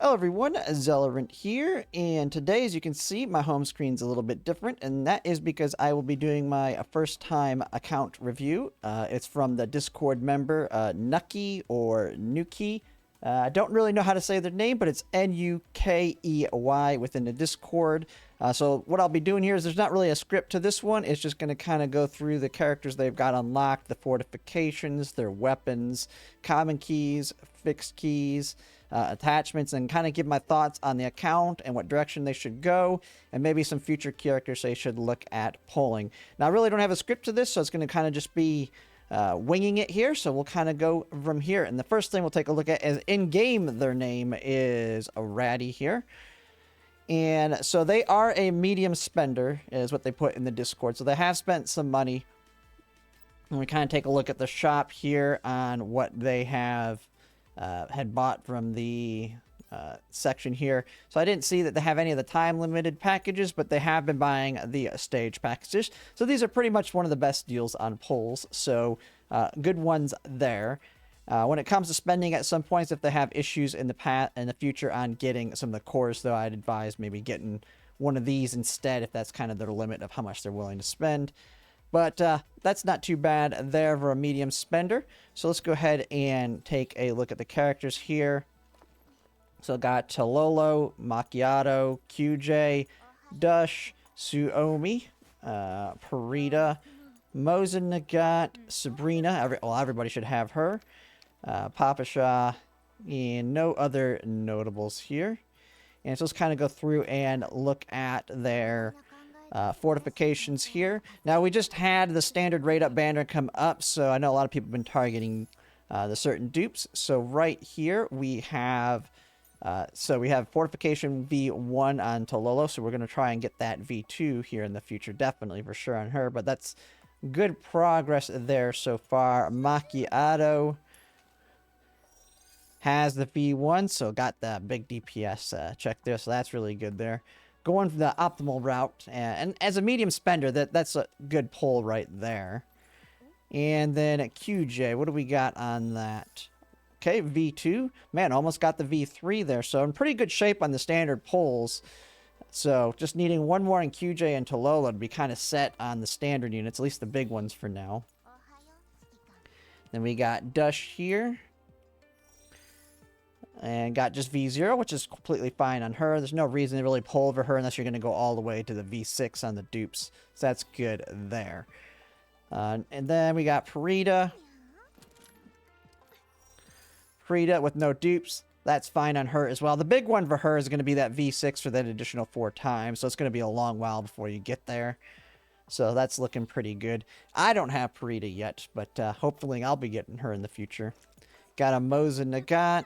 Hello everyone, Zellerant here, and today, as you can see, my home screen's a little bit different, and that is because I will be doing my first time account review. It's from the Discord member, Nucky or Nuki. I don't really know how to say their name, but it's N-U-K-E-Y within the Discord. So what I'll be doing here is there's not really a script to this one. It's just going to kind of go through the characters they've got unlocked, the fortifications, their weapons, common keys, fixed keys, attachments, and kind of give my thoughts on the account and what direction they should go, and maybe some future characters they should look at pulling. Now, I really don't have a script to this, so it's going to kind of just be winging it here, so we'll kind of go from here. And the first thing we'll take a look at is in-game. Their name is Radi here. And so they are a medium spender, is what they put in the Discord. So they have spent some money. And we kind of take a look at the shop here on what they have had bought from the section here. So I didn't see that they have any of the time-limited packages, but they have been buying the stage packages. So these are pretty much one of the best deals on pulls. So good ones there. When it comes to spending at some points, if they have issues in the future on getting some of the cores, though, I'd advise maybe getting one of these instead if that's kind of their limit of how much they're willing to spend. But that's not too bad there for a medium spender. So let's go ahead and take a look at the characters here. So got Tololo, Macchiato, QJ, Dush, Suomi, Parita, Mosin Nagat, Sabrina. Everybody should have her. Papasha, and no other notables here. And so let's kind of go through and look at their fortifications here. Now, we just had the standard rate up banner come up, so I know a lot of people have been targeting the certain dupes. So right here we have fortification V1 on Tololo, so we're going to try and get that V2 here in the future, definitely for sure on her, but that's good progress there so far. Macchiato has the V1, so got that big DPS check there, so that's really good there. Going for the optimal route, and as a medium spender, that's a good pull right there. And then at QJ, what do we got on that? Okay, V2. Man, almost got the V3 there, so in pretty good shape on the standard pulls. So just needing one more in QJ and Tololo to be kind of set on the standard units, at least the big ones for now. Then we got Dush here. And got just V0, which is completely fine on her. There's no reason to really pull over her unless you're going to go all the way to the V6 on the dupes. So that's good there. And then we got Parita. Parita with no dupes. That's fine on her as well. The big one for her is going to be that V6 for that additional 4 times. So it's going to be a long while before you get there. So that's looking pretty good. I don't have Parita yet, but hopefully I'll be getting her in the future. Got a Mosin Nagat.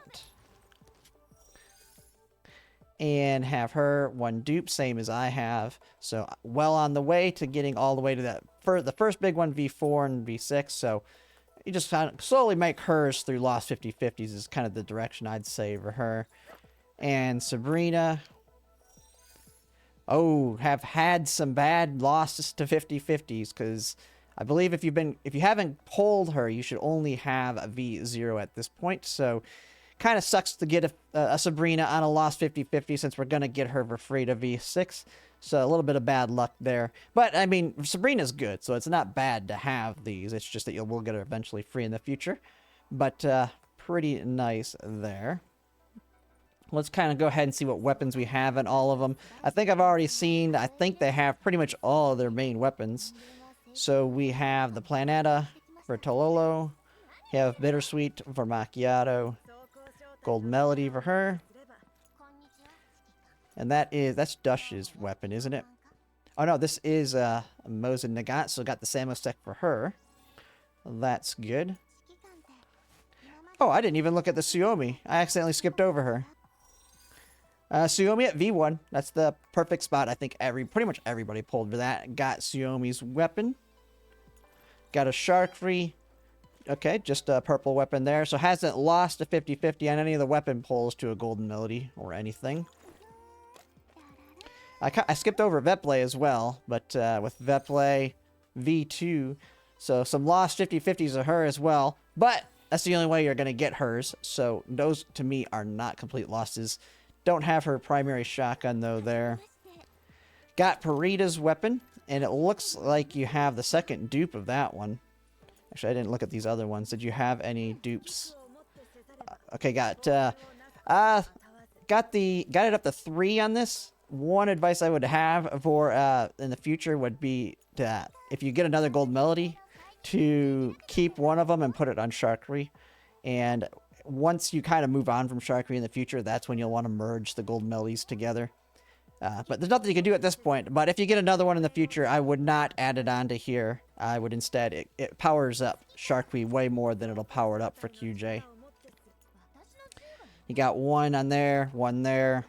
And have her one dupe, same as I have. So well on the way to getting all the way to that the first big one, V4 and V6. So you just kind of slowly make hers through lost 50-50s is kind of the direction I'd say for her. And Sabrina. Oh, have had some bad losses to 50-50s, because I believe if you haven't pulled her, you should only have a V0 at this point. So kind of sucks to get a Sabrina on a lost 50-50 since we're going to get her for free to V6. So a little bit of bad luck there. But, I mean, Sabrina's good, so it's not bad to have these. It's just that you will get her eventually free in the future. But pretty nice there. Let's kind of go ahead and see what weapons we have in all of them. I think I've already seen, I think they have pretty much all of their main weapons. So we have the Planeta for Tololo. We have Bittersweet for Macchiato. Gold Melody for her. And that's Dush's weapon, isn't it? Oh no, this is Mosin Nagat, so got the Samostek for her. That's good. Oh, I didn't even look at the Suomi. I accidentally skipped over her. Suomi at V1. That's the perfect spot. I think pretty much everybody pulled for that. Got Suomi's weapon. Got a Sharkry. Okay, just a purple weapon there. So hasn't lost a 50-50 on any of the weapon pulls to a Golden Melody or anything. I skipped over Veple as well, but with Veple, V2. So some lost 50-50s of her as well. But that's the only way you're going to get hers. So those, to me, are not complete losses. Don't have her primary shotgun, though, there. Got Parida's weapon, and it looks like you have the second dupe of that one. Actually, I didn't look at these other ones. Did you have any dupes? Okay, got it up to 3 on this. One advice I would have for in the future would be to, if you get another gold melody, to keep one of them and put it on Sharkery. And once you kind of move on from Sharkery in the future, that's when you'll want to merge the gold melodies together. But there's nothing you can do at this point. But if you get another one in the future, I would not add it onto here. I would instead, it powers up Sharkery way more than it'll power it up for QJ. You got one on there, one there.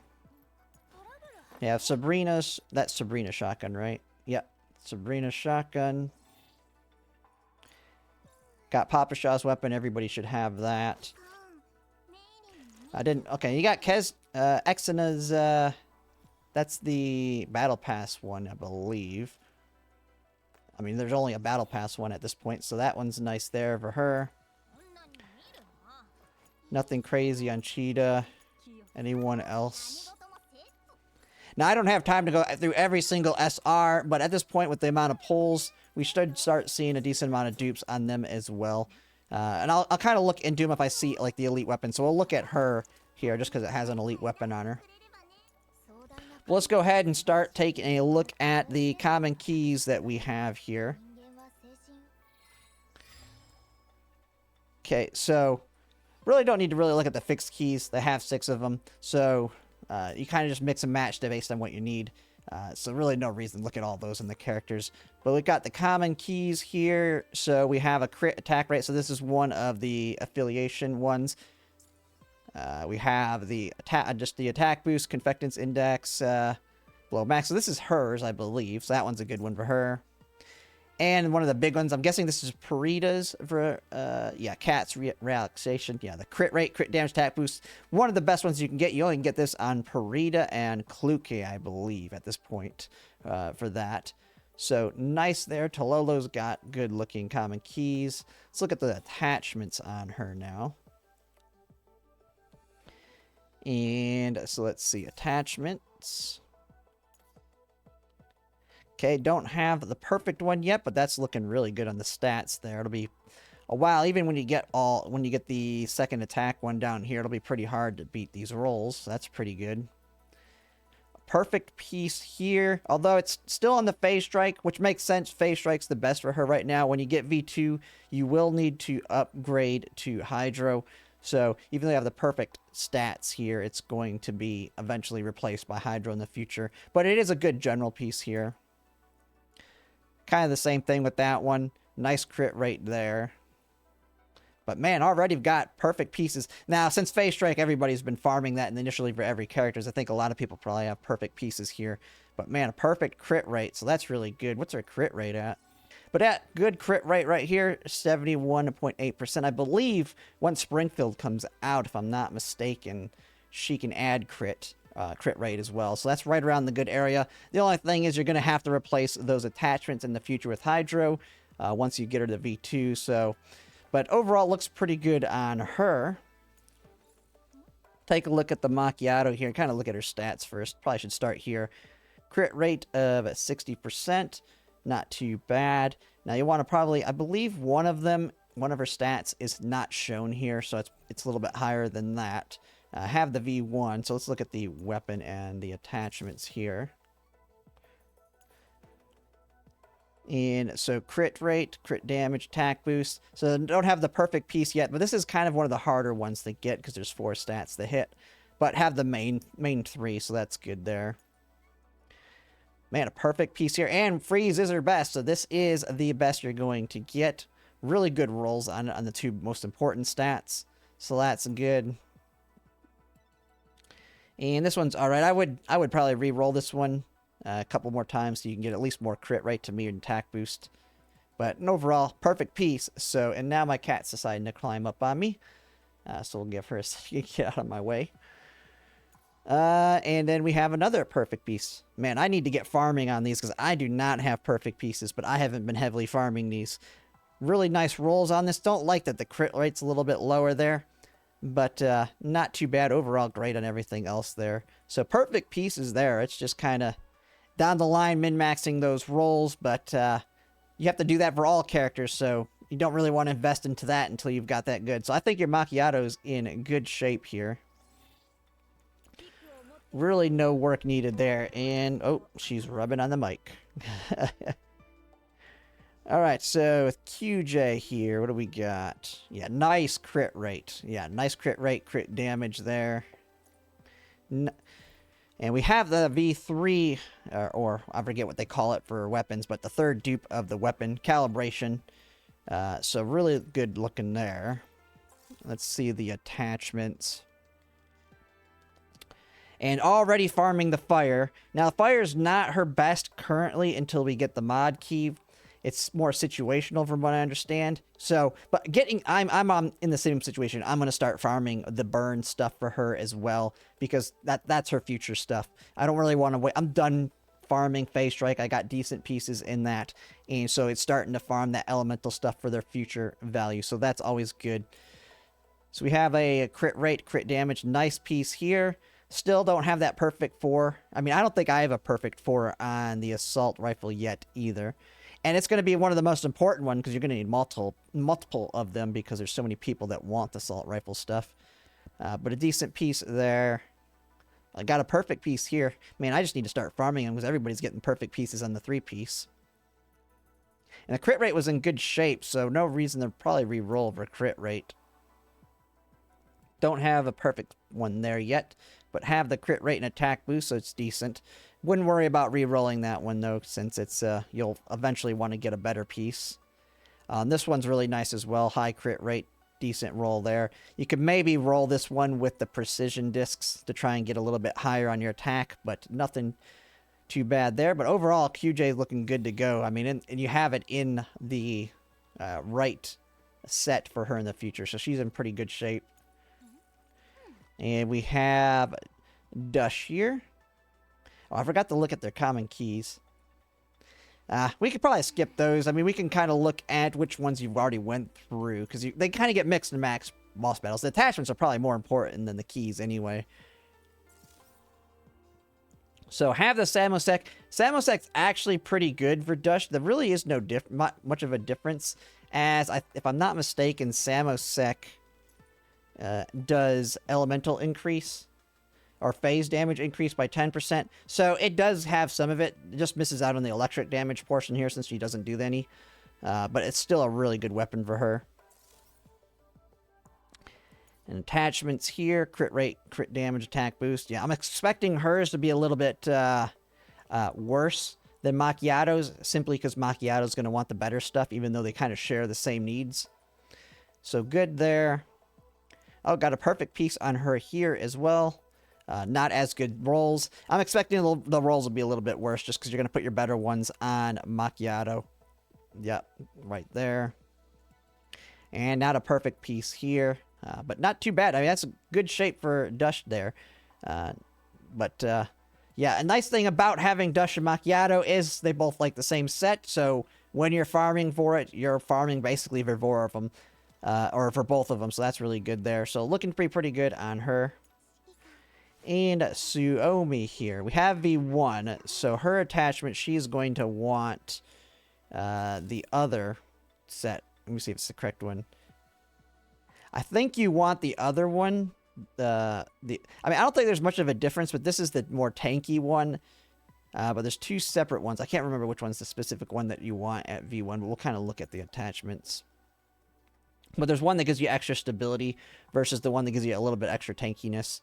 You have Sabrina's, that's Sabrina's shotgun, right? Yep, Sabrina's shotgun. Got Papa Shaw's weapon, everybody should have that. I didn't, okay, you got Exina's, that's the Battle Pass one, I believe. I mean, there's only a Battle Pass one at this point, so that one's nice there for her. Nothing crazy on Cheetah. Anyone else? Now, I don't have time to go through every single SR, but at this point, with the amount of pulls, we should start seeing a decent amount of dupes on them as well. And I'll kind of look into them if I see, like, the elite weapon. So we'll look at her here, just because it has an elite weapon on her. Well, let's go ahead and start taking a look at the common keys that we have here. Okay, so really don't need to really look at the fixed keys. They have 6 of them, so you kind of just mix and match based on what you need. So really no reason to look at all those in the characters. But we've got the common keys here. So we have a crit attack rate. So this is one of the affiliation ones. We have the attack boost, confectance index, below max. So this is hers, I believe. So that one's a good one for her. And one of the big ones, I'm guessing this is Parida's for, yeah, Cat's relaxation. Yeah, the crit rate, crit damage, attack boost. One of the best ones you can get. You only can get this on Parida and Kluke, I believe, at this point for that. So nice there. Tololo's got good looking common keys. Let's look at the attachments on her now. And so let's see, attachments. Okay, don't have the perfect one yet, but that's looking really good on the stats there. It'll be a while, even when you get the second attack one down here, it'll be pretty hard to beat these rolls. So that's pretty good. Perfect piece here, although it's still on the phase strike, which makes sense. Phase strike's the best for her right now. When you get V2, you will need to upgrade to Hydro. So even though you have the perfect stats here, it's going to be eventually replaced by Hydro in the future. But it is a good general piece here. Kind of the same thing with that one. Nice crit rate there. But man, already we've got perfect pieces. Now, since Phase Strike, everybody's been farming that initially for every character. I think a lot of people probably have perfect pieces here. But man, a perfect crit rate. So that's really good. What's our crit rate at? But at good crit rate right here, 71.8%. I believe once Springfield comes out, if I'm not mistaken, she can add crit rate as well. So that's right around the good area. The only thing is you're going to have to replace those attachments in the future with Hydro once you get her to V2. So, but overall, looks pretty good on her. Take a look at the Macchiato here and kind of look at her stats first. Probably should start here. Crit rate of 60%. Not too bad. Now you want to probably, I believe one of her stats is not shown here, so it's a little bit higher than that. Have the V1, so let's look at the weapon and the attachments here. And so crit rate, crit damage, attack boost. So don't have the perfect piece yet, but this is kind of one of the harder ones to get because there's 4 stats to hit. But have the main 3, so that's good there. Man, a perfect piece here. And freeze is her best, so this is the best you're going to get. Really good rolls on the 2 most important stats. So that's good. And this one's alright. I would probably re-roll this one a couple more times so you can get at least more crit rate to me and attack boost. But an overall, perfect piece. So, and now my cat's deciding to climb up on me. So we'll give her a second to get out of my way. And then we have another perfect piece. Man, I need to get farming on these because I do not have perfect pieces, but I haven't been heavily farming these. Really nice rolls on this. Don't like that the crit rate's a little bit lower there. but not too bad. Overall, great on everything else there. So perfect pieces there. It's just kind of down the line min-maxing those rolls, but you have to do that for all characters, so you don't really want to invest into that until you've got that good. So I think your Macchiato's in good shape here. Really no work needed there. And, oh, she's rubbing on the mic. Alright, so with QJ here, what do we got? Yeah, nice crit rate. Yeah, nice crit rate, crit damage there. And we have the V3, or I forget what they call it for weapons, but the third dupe of the weapon calibration. So really good looking there. Let's see the attachments. And already farming the fire. Now, the fire is not her best currently until we get the mod key. It's more situational from what I understand. So, but I'm in the same situation. I'm going to start farming the burn stuff for her as well, because that's her future stuff. I don't really want to wait. I'm done farming Phase Strike. I got decent pieces in that. And so it's starting to farm that elemental stuff for their future value. So that's always good. So we have a crit rate, crit damage. Nice piece here. Still don't have that perfect 4. I mean, I don't think I have a perfect 4 on the assault rifle yet either. And it's going to be one of the most important ones because you're going to need multiple of them because there's so many people that want the assault rifle stuff. But a decent piece there. I got a perfect piece here. Man, I just need to start farming them because everybody's getting perfect pieces on the 3-piece. And the crit rate was in good shape, so no reason to probably re-roll for crit rate. Don't have a perfect one there yet, but have the crit rate and attack boost, so it's decent. Wouldn't worry about re-rolling that one, though, since it's you'll eventually want to get a better piece. This one's really nice as well. High crit rate, decent roll there. You could maybe roll this one with the precision discs to try and get a little bit higher on your attack, but nothing too bad there. But overall, QJ is looking good to go. I mean, and you have it in the right set for her in the future, so she's in pretty good shape. And we have Dush here. Oh, I forgot to look at their common keys. We could probably skip those. I mean, we can kind of look at which ones you've already went through, because they kind of get mixed and matched boss battles. The attachments are probably more important than the keys anyway. So have the Samosec. Samosec's actually pretty good for Dush. There really is no much of a difference, as if I'm not mistaken, Samosec does elemental increase or phase damage increase by 10%. So it does have some of it. It just misses out on the electric damage portion here since she doesn't do any. But it's still a really good weapon for her. And attachments here, crit rate, crit damage, attack boost. Yeah, I'm expecting hers to be a little bit worse than Macchiato's, simply because Macchiato's going to want the better stuff, even though they kind of share the same needs. So good there. Oh, got a perfect piece on her here as well. Not as good rolls. I'm expecting the rolls will be a little bit worse just because you're going to put your better ones on Macchiato. Yep, right there. And not a perfect piece here. But not too bad. I mean, that's a good shape for Dush there. Yeah, a nice thing about having Dush and Macchiato is they both like the same set. So when you're farming for it, you're farming basically for 4 of them. Or for both of them. So that's really good there. So looking pretty good on her. And Suomi here. We have V1. So her attachment, she's going to want the other set. Let me see if it's the correct one. I think you want the other one. I mean, I don't think there's much of a difference, but this is the more tanky one. But there's 2 separate ones. I can't remember which one's the specific one that you want at V1, but we'll kind of look at the attachments. But there's one that gives you extra stability versus the one that gives you a little bit extra tankiness.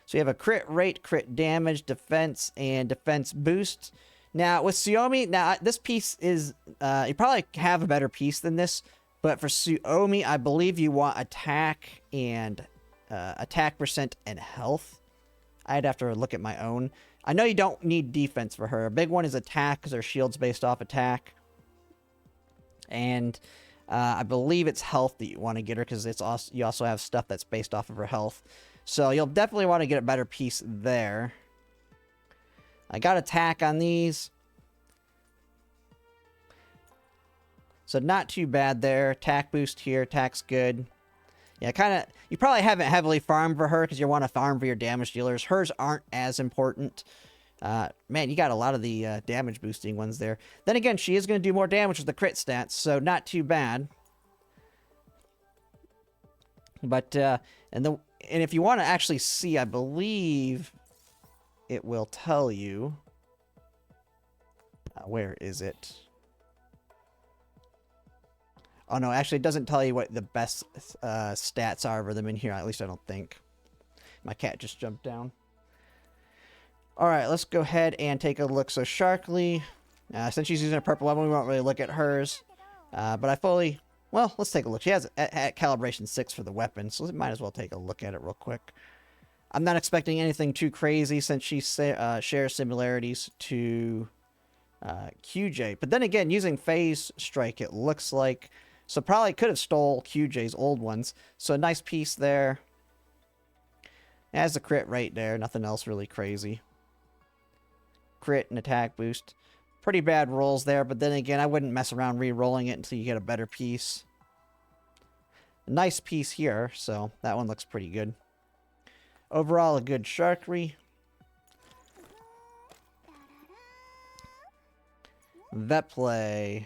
So you have a crit rate, crit damage, defense, and defense boost. Now, with Suomi, this piece is... you probably have a better piece than this. But for Suomi, I believe you want attack and attack percent and health. I'd have to look at my own. I know you don't need defense for her. A big one is attack because her shield's based off attack. And I believe it's health that you want to get her because you also have stuff that's based off of her health. So you'll definitely want to get a better piece there. I got attack on these. So not too bad there. Attack boost here. Attack's good. Yeah, kind of. You probably haven't heavily farmed for her because you want to farm for your damage dealers. Hers aren't as important. Man, you got a lot of the damage boosting ones there. Then again, she is going to do more damage with the crit stats, so not too bad. But and if you want to actually see, I believe it will tell you. Where is it? Oh no, actually, it doesn't tell you what the best stats are for them in here. At least I don't think. My cat just jumped down. All right, let's go ahead and take a look. So Sharkly, since she's using a purple weapon, we won't really look at hers. But I fully, well, let's take a look. She has at calibration 6 for the weapon, so we might as well take a look at it real quick. I'm not expecting anything too crazy since she shares similarities to QJ. But then again, using Phase Strike, it looks like, so probably could have stole QJ's old ones. So a nice piece there. It has the crit rate there, nothing else really crazy. Crit and attack boost. Pretty bad rolls there, but then again, I wouldn't mess around re-rolling it until you get a better piece. A nice piece here, so that one looks pretty good. Overall, a good Sharkry. Vetplay.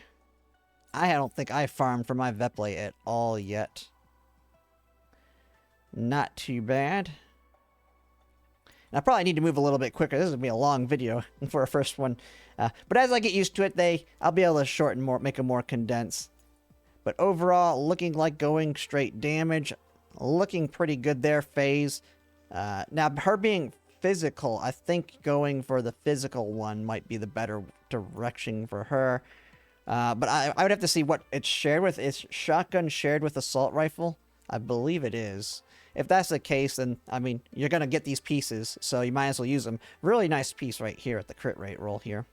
I don't think I farmed for my Vetplay at all yet. Not too bad. And I probably need to move a little bit quicker. This is going to be a long video for a first one. But as I get used to it, I'll be able to shorten more, make them more condensed. But overall, looking like going straight damage. Looking pretty good there, Phase. Now, her being physical, I think going for the physical one might be the better direction for her. But I would have to see what it's shared with. Is shotgun shared with assault rifle? I believe it is. If that's the case, then, I mean, you're going to get these pieces, so you might as well use them. Really nice piece right here at the crit rate roll here.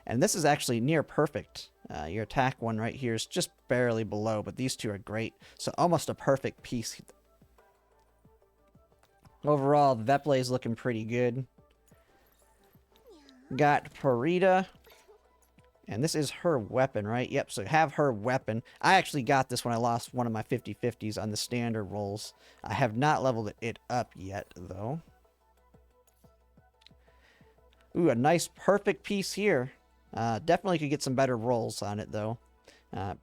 And this is actually near perfect. Your attack one right here is just barely below, but these two are great. So almost a perfect piece. Overall, Vetplay is looking pretty good. Got Parita. And this is her weapon, right? Yep, so have her weapon. I actually got this when I lost one of my 50-50s on the standard rolls. I have not leveled it up yet, though. Ooh, a nice perfect piece here. Definitely could get some better rolls on it, though.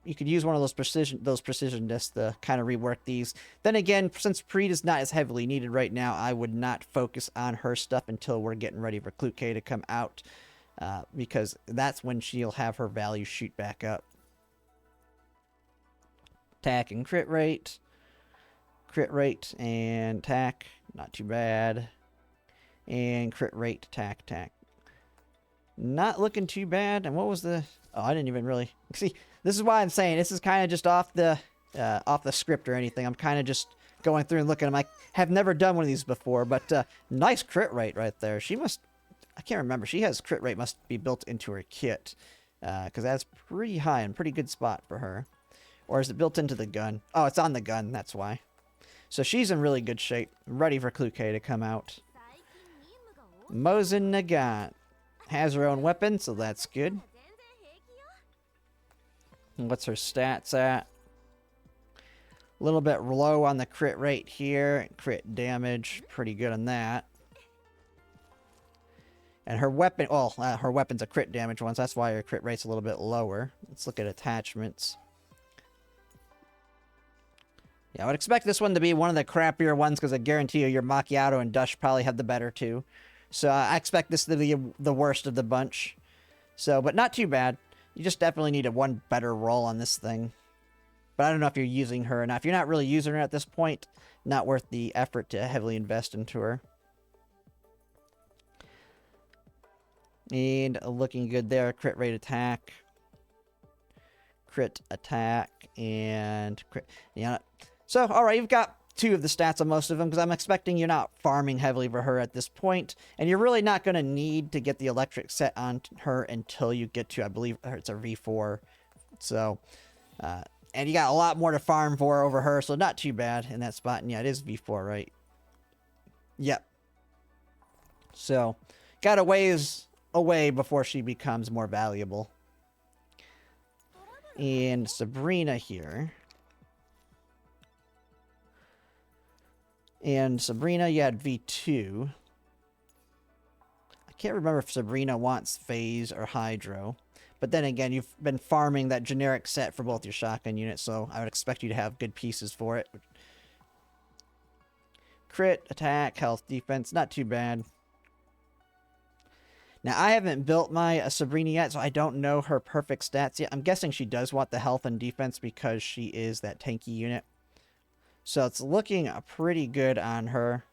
You could use one of those precision discs to kind of rework these. Then again, since Preet is not as heavily needed right now, I would not focus on her stuff until we're getting ready for Clute K to come out. Because that's when she'll have her value shoot back up. Attack and crit rate. Crit rate and attack. Not too bad. And crit rate, attack. Not looking too bad. And what was the... Oh, I didn't even really... See, this is why I'm saying this is kind of just off the script or anything. I'm kind of just going through and looking. I have never done one of these before, but nice crit rate right there. She must... I can't remember. She has crit rate must be built into her kit. Because that's pretty high and pretty good spot for her. Or is it built into the gun? Oh, it's on the gun. That's why. So she's in really good shape. Ready for Clute K to come out. Mosin Nagant has her own weapon, so that's good. And what's her stats at? A little bit low on the crit rate here. Crit damage. Pretty good on that. And her weapon, well, her weapon's a crit damage one, so that's why her crit rate's a little bit lower. Let's look at attachments. Yeah, I would expect this one to be one of the crappier ones because I guarantee you your Macchiato and Dush probably have the better two. So I expect this to be the worst of the bunch. So, but not too bad. You just definitely need one better roll on this thing. But I don't know if you're using her or not. If you're not really using her at this point, not worth the effort to heavily invest into her. And looking good there. Crit rate attack. Crit attack. And crit. Yeah. So, alright, you've got two of the stats on most of them, because I'm expecting you're not farming heavily for her at this point. And you're really not going to need to get the electric set on her until you get to, I believe, it's a V4. So, and you got a lot more to farm for over her, so not too bad in that spot. And yeah, it is V4, right? Yep. So, got a ways away before she becomes more valuable. And Sabrina here. And Sabrina, you had V2. I can't remember if Sabrina wants Phase or Hydro. But then again, you've been farming that generic set for both your shotgun units, so I would expect you to have good pieces for it. Crit, attack, health, defense, not too bad. Now, I haven't built my Sabrina yet, so I don't know her perfect stats yet. I'm guessing she does want the health and defense because she is that tanky unit. So it's looking pretty good on her.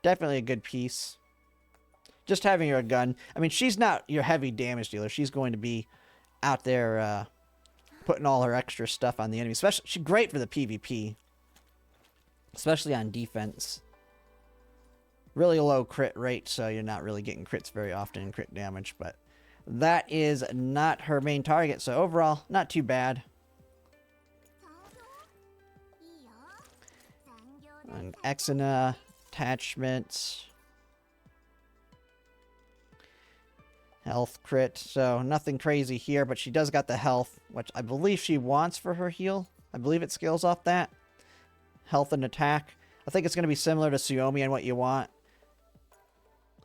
Definitely a good piece. Just having her a gun. I mean, she's not your heavy damage dealer. She's going to be out there putting all her extra stuff on the enemy. Especially, she's great for the PvP. Especially on defense. Really low crit rate, so you're not really getting crits very often in crit damage. But that is not her main target. So overall, not too bad. And Exina, attachments. Health crit, so nothing crazy here, but she does got the health, which I believe she wants for her heal. I believe it scales off that. Health and attack. I think it's going to be similar to Suomi and what you want.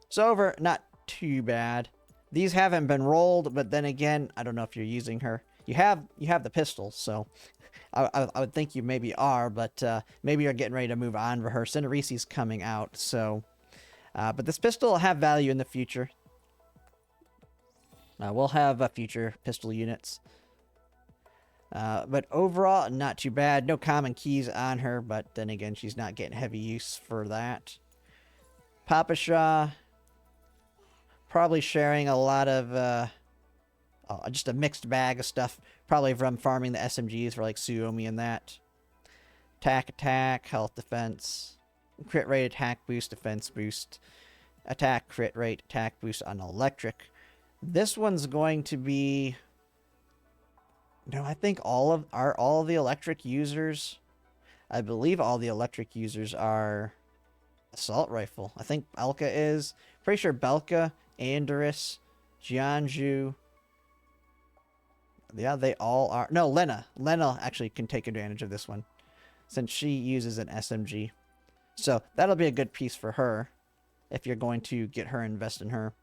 So over, not too bad. These haven't been rolled, but then again, I don't know if you're using her. You have the pistols, so I would think you maybe are, but maybe you're getting ready to move on for her. Cinerisi's coming out, so... but this pistol will have value in the future. We'll have future pistol units. But overall, not too bad. No common keys on her, but then again, she's not getting heavy use for that. Papasha, probably sharing a lot of, just a mixed bag of stuff. Probably from farming the SMGs for like Suomi and that. Attack, health, defense. Crit rate, attack boost, defense boost. Attack, crit rate, attack boost on electric. This one's going to be... No, I think all of the electric users... I believe all the electric users are assault rifle. I think Belka is. Pretty sure Belka, Andorus, Jianju... Yeah, they all are... No, Lena. Lena actually can take advantage of this one, since she uses an SMG. So, that'll be a good piece for her, if you're going to get her and invest in her.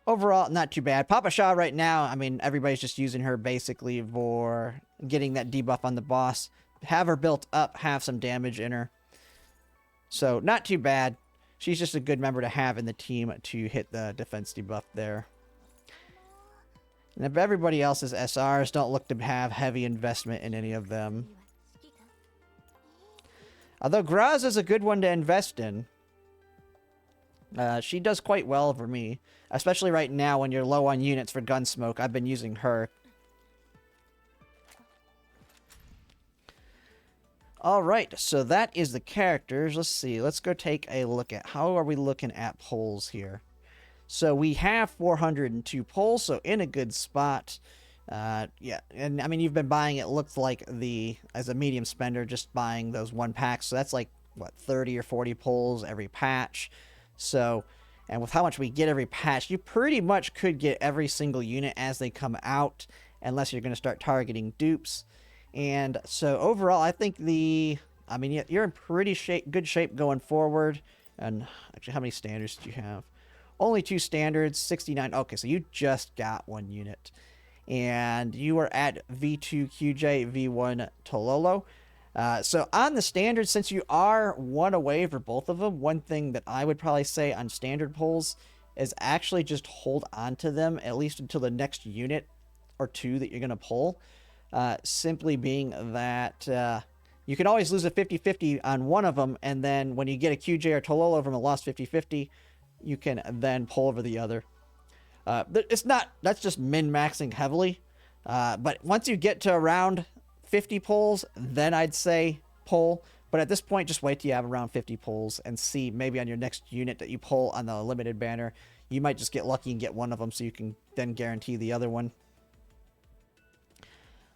Overall, not too bad. Papasha right now, I mean, everybody's just using her basically for getting that debuff on the boss. Have her built up, have some damage in her. So, not too bad. She's just a good member to have in the team to hit the defense debuff there. And if everybody else's SRs don't look to have heavy investment in any of them. Although Graz is a good one to invest in. She does quite well for me. Especially right now when you're low on units for Gunsmoke. I've been using her. Alright, so that is the characters. Let's see. Let's go take a look at how are we looking at polls here. So we have 402 polls, so in a good spot. Yeah, and I mean, you've been buying it, looks like as a medium spender, just buying those one packs. So that's like, what, 30 or 40 polls every patch. So... And with how much we get every patch, you pretty much could get every single unit as they come out, unless you're going to start targeting dupes. And so overall, I think I mean, you're in pretty good shape going forward. And actually, how many standards do you have? Only 2 standards, 69. Okay, so you just got 1 unit. And you are at V2 QJ, V1 Tololo. So on the standards, since you are 1 away for both of them, one thing that I would probably say on standard polls is actually just hold on to them, at least until the next unit or 2 that you're going to pull. Simply being that you can always lose a 50-50 on one of them, and then when you get a QJ or Tololo from a lost 50-50, you can then pull over the other. That's just min-maxing heavily. But once you get to around 50 pulls, then I'd say pull. But at this point, just wait till you have around 50 pulls and see maybe on your next unit that you pull on the limited banner, you might just get lucky and get one of them so you can then guarantee the other one.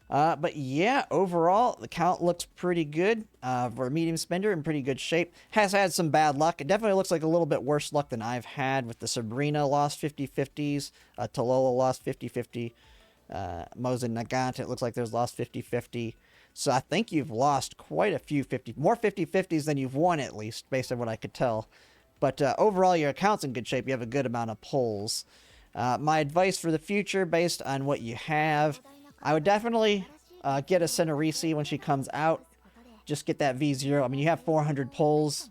But yeah, overall, the count looks pretty good for a medium spender, in pretty good shape. Has had some bad luck. It definitely looks like a little bit worse luck than I've had with the Sabrina lost 50-50s, Tolola lost 50-50, Mosin Nagant, it looks like there's lost 50-50. So I think you've lost quite a few more 50-50s than you've won, at least, based on what I could tell. But overall, your account's in good shape. You have a good amount of pulls. My advice for the future, based on what you have, I would definitely get a Cinerisi when she comes out. Just get that V0. I mean, you have 400 pulls.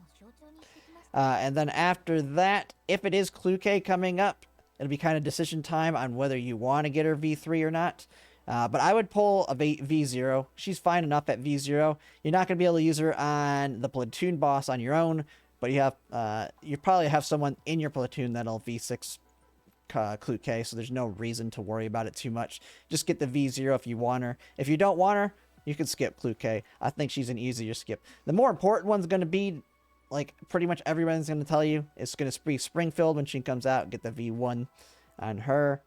And then after that, if it is Kluke coming up, it'll be kind of decision time on whether you want to get her V3 or not. But I would pull a V0. She's fine enough at V0. You're not going to be able to use her on the platoon boss on your own, but you probably have someone in your platoon that'll V6 Kluke, so there's no reason to worry about it too much. Just get the V0 if you want her. If you don't want her, you can skip Kluke. I think she's an easier skip. The more important one's going to be, like pretty much everyone's going to tell you, it's going to be Springfield when she comes out. Get the V1 on her.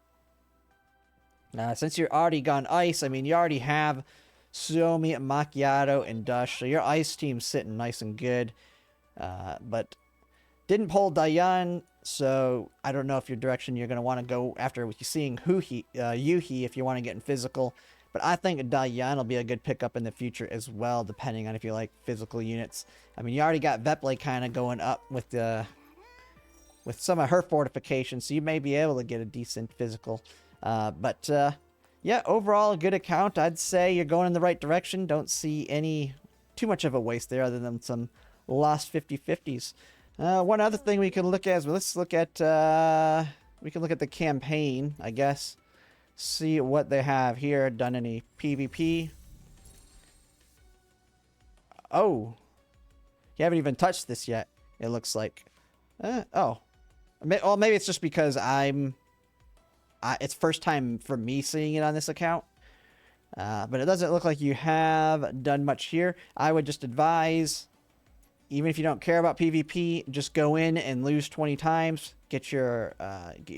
Since you're already gone ice, I mean, you already have Suomi, Macchiato, and Dush, so your ice team's sitting nice and good. But didn't pull Dayan, so I don't know if your direction you're going to want to go after seeing Yuhi if you want to get in physical. But I think Dayan will be a good pickup in the future as well, depending on if you like physical units. I mean, you already got Veple kind of going up with some of her fortifications, so you may be able to get a decent physical. Yeah, overall a good account. I'd say you're going in the right direction. Don't see too much of a waste there, other than some lost 50-50s. One other thing we can look at is, let's look at we can look at the campaign, I guess. See what they have here. Done any PvP? Oh, you haven't even touched this yet, it looks like. Oh, well, maybe it's just because it's first time for me seeing it on this account. But it doesn't look like you have done much here. I would just advise, even if you don't care about PvP, just go in and lose 20 times. Get your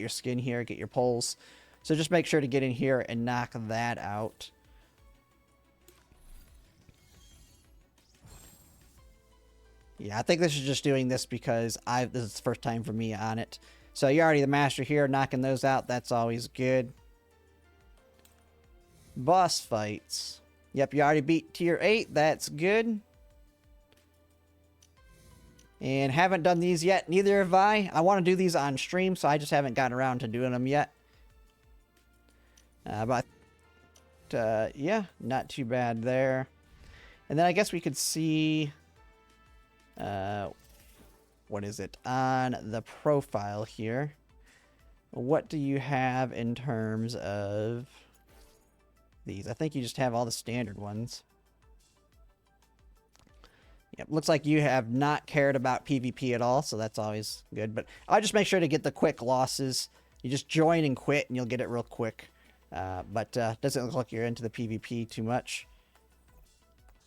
skin here, get your pulls. So just make sure to get in here and knock that out. Yeah, I think this is just doing this because this is the first time for me on it. So you're already the master here, knocking those out. That's always good. Boss fights. Yep, you already beat tier 8. That's good. And haven't done these yet. Neither have I. I want to do these on stream, so I just haven't gotten around to doing them yet. Yeah, not too bad there. And then I guess we could see... what is it? On the profile here. What do you have in terms of these? I think you just have all the standard ones. Yep, looks like you have not cared about PvP at all, so that's always good. But I'll just make sure to get the quick losses. You just join and quit, and you'll get it real quick. Doesn't look like you're into the PvP too much.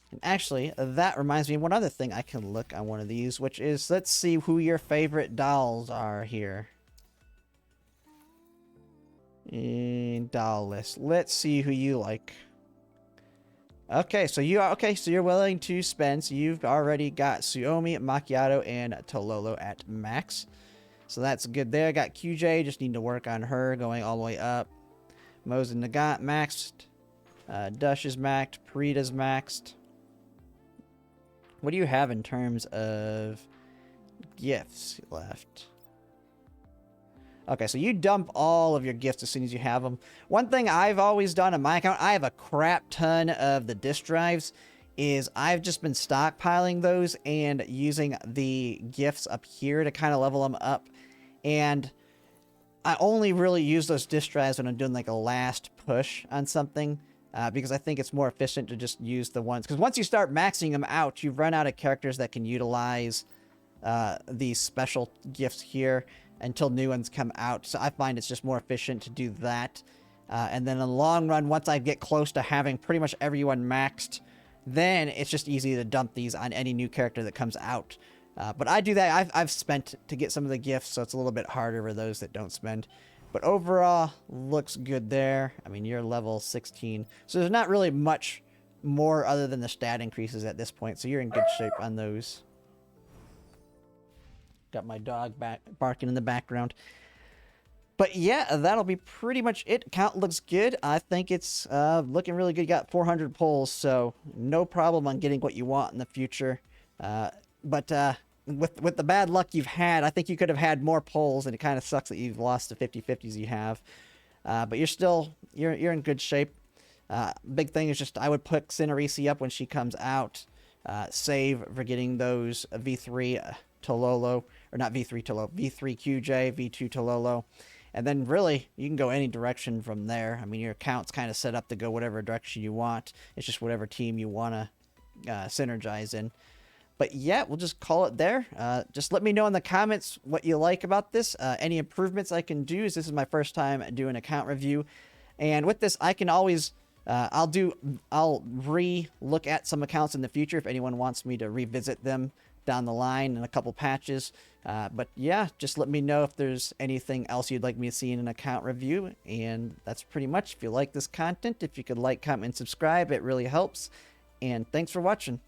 And actually, that reminds me of one other thing I can look on one of these, which is, let's see who your favorite dolls are here. In doll list. Let's see who you like. Okay, so you're willing to spend. So you've already got Suomi, Macchiato, and Tololo at max. So that's good there. Got QJ, just need to work on her going all the way up. Mose and Nagant maxed. Dush is maxed. Parita's maxed. What do you have in terms of gifts left? Okay, so you dump all of your gifts as soon as you have them. One thing I've always done on my account, I have a crap ton of the disk drives, is I've just been stockpiling those and using the gifts up here to kind of level them up. And I only really use those disk drives when I'm doing like a last push on something. Because I think it's more efficient to just use the ones. Because once you start maxing them out, you run out of characters that can utilize these special gifts here until new ones come out. So I find it's just more efficient to do that. And then in the long run, once I get close to having pretty much everyone maxed, then it's just easy to dump these on any new character that comes out. But I do that. I've spent to get some of the gifts, so it's a little bit harder for those that don't spend. But overall, looks good there. I mean, you're level 16. So there's not really much more other than the stat increases at this point. So you're in good shape on those. Got my dog barking in the background. But yeah, that'll be pretty much it. Count looks good. I think it's looking really good. You got 400 polls, so no problem on getting what you want in the future. But with the bad luck you've had, I think you could have had more polls, and it kind of sucks that you've lost the 50-50s you have. But you're in good shape. Big thing is just I would put Cinerisi up when she comes out. Save for getting those V3 Tololo, or not V3 Tololo, V3 QJ, V2 Tololo. And then really, you can go any direction from there. I mean, your account's kind of set up to go whatever direction you want. It's just whatever team you want to synergize in. But yeah, we'll just call it there. Just let me know in the comments what you like about this. Any improvements I can do, as this is my first time doing account review. And with this, I can always... I'll re-look at some accounts in the future if anyone wants me to revisit them down the line in a couple patches. But yeah, just let me know if there's anything else you'd like me to see in an account review. And that's pretty much. If you like this content, if you could like, comment, and subscribe, it really helps. And thanks for watching.